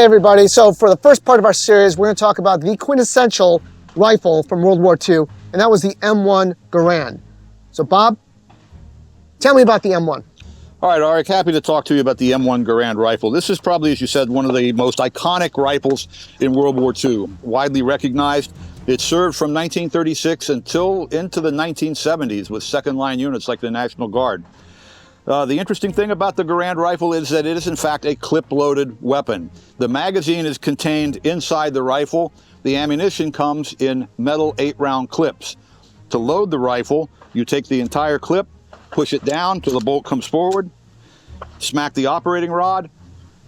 everybody. So for the first part of our series, we're going to talk about the quintessential rifle from World War II, and that was the M1 Garand. So Bob, tell me about the M1. All right, Arik, happy to talk to you about the M1 Garand rifle. This is probably, as you said, one of the most iconic rifles in World War II, widely recognized. It served from 1936 until into the 1970s with second-line units like the National Guard. The interesting thing about the Garand rifle is that it is in fact a clip-loaded weapon. The magazine is contained inside the rifle. The ammunition comes in metal 8-round clips. To load the rifle, you take the entire clip, push it down till the bolt comes forward, smack the operating rod.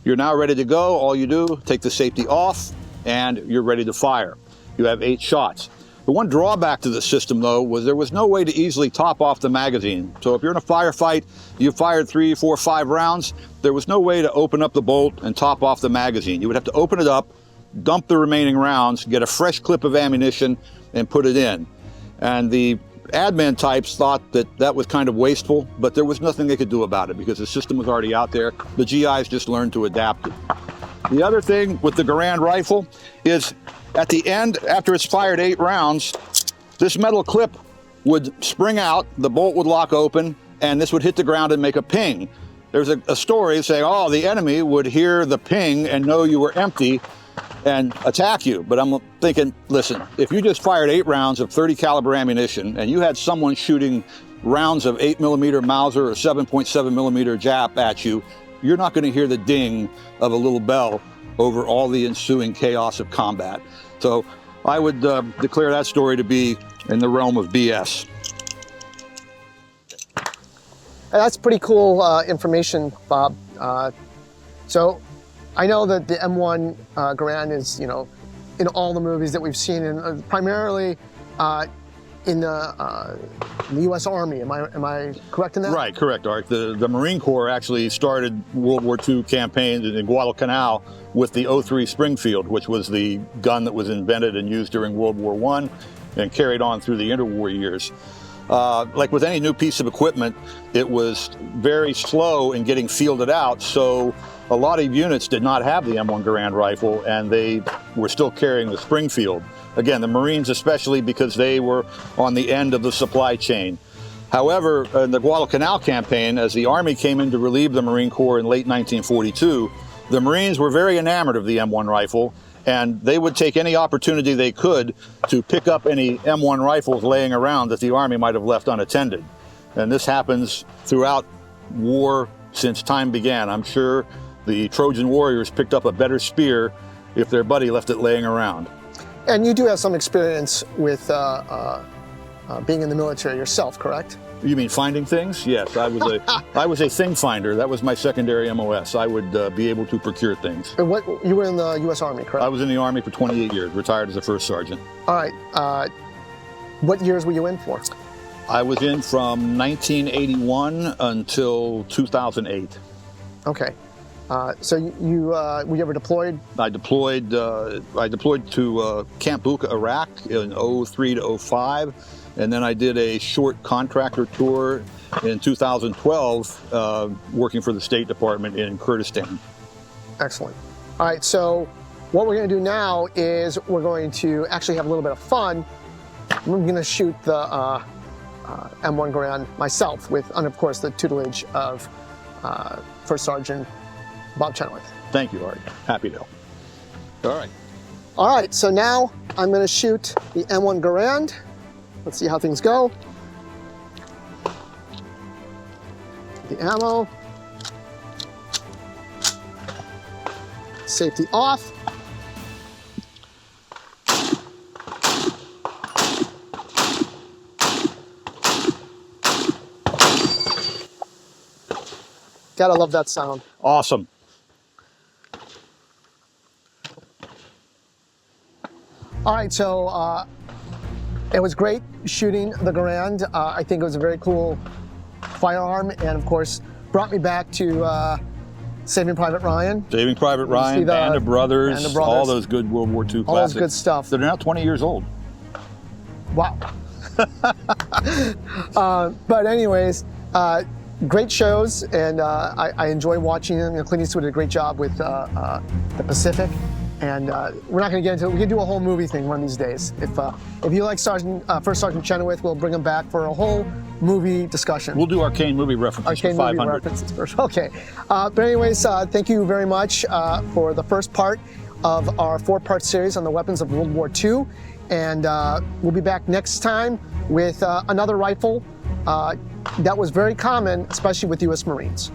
You're now ready to go. All you do, take the safety off, and you're ready to fire. You have 8 shots. The one drawback to the system, though, was there was no way to easily top off the magazine. So if you're in a firefight, you fired 3, 4, 5 rounds, there was no way to open up the bolt and top off the magazine. You would have to open it up, dump the remaining rounds, get a fresh clip of ammunition, and put it in. And the admin types thought that that was kind of wasteful, but there was nothing they could do about it because the system was already out there. The GIs just learned to adapt it. The other thing with the Garand rifle is at the end, after it's fired 8 rounds, this metal clip would spring out, the bolt would lock open, and this would hit the ground and make a ping. There's a story saying, oh, the enemy would hear the ping and know you were empty and attack you. But I'm thinking, listen, if you just fired 8 rounds of 30 caliber ammunition and you had someone shooting rounds of 8mm Mauser or 7.7mm Jap at you, you're not going to hear the ding of a little bell over all the ensuing chaos of combat. So I would declare that story to be in the realm of BS. That's pretty cool information, Bob. So I know that the M1 Garand is, in all the movies that we've seen, and primarily in the U.S. Army. Am I correct in that? Right, correct, Art. The Marine Corps actually started World War II campaigns in Guadalcanal with the .03 Springfield, which was the gun that was invented and used during World War I and carried on through the interwar years. Like with any new piece of equipment, it was very slow in getting fielded out, so a lot of units did not have the M1 Garand rifle, and they were still carrying the Springfield. Again, the Marines especially, because they were on the end of the supply chain. However, in the Guadalcanal campaign, as the Army came in to relieve the Marine Corps in late 1942, the Marines were very enamored of the M1 rifle, and they would take any opportunity they could to pick up any M1 rifles laying around that the Army might have left unattended. And this happens throughout war since time began. I'm sure the Trojan warriors picked up a better spear if their buddy left it laying around. And you do have some experience with being in the military yourself, correct? You mean finding things? Yes, I was a thing finder. That was my secondary MOS. I would be able to procure things. And you were in the U.S. Army, correct? I was in the Army for 28 years, retired as a first sergeant. All right. What years were you in for? I was in from 1981 until 2008. Okay. So were you ever deployed? I deployed to Camp Bucca, Iraq in 03 to 05. And then I did a short contractor tour in 2012, working for the State Department in Kurdistan. Excellent. All right, so what we're going to do now is we're going to actually have a little bit of fun. I'm going to shoot the M1 Garand myself and of course, the tutelage of First Sergeant Bob Chen. Thank you, Art. Happy to. All right. All right, so now I'm going to shoot the M1 Garand. Let's see how things go. The ammo. Safety off. Gotta love that sound. Awesome. All right, so it was great shooting the Garand. I think it was a very cool firearm, and of course, brought me back to Saving Private Ryan. Saving Private Ryan, Band of Brothers, all those good World War II classics. All those good stuff. They're now 20 years old. Wow. But anyways, great shows, and I enjoy watching them. You know, Clint Eastwood did a great job with the Pacific, and we're not going to get into it. We can do a whole movie thing one of these days. If you like First Sergeant Chenoweth, we'll bring him back for a whole movie discussion. We'll do arcane movie references for 500. Movie references first. Okay, but anyways, thank you very much for the first part of our 4-part series on the weapons of World War II, and we'll be back next time with another rifle that was very common, especially with U.S. Marines.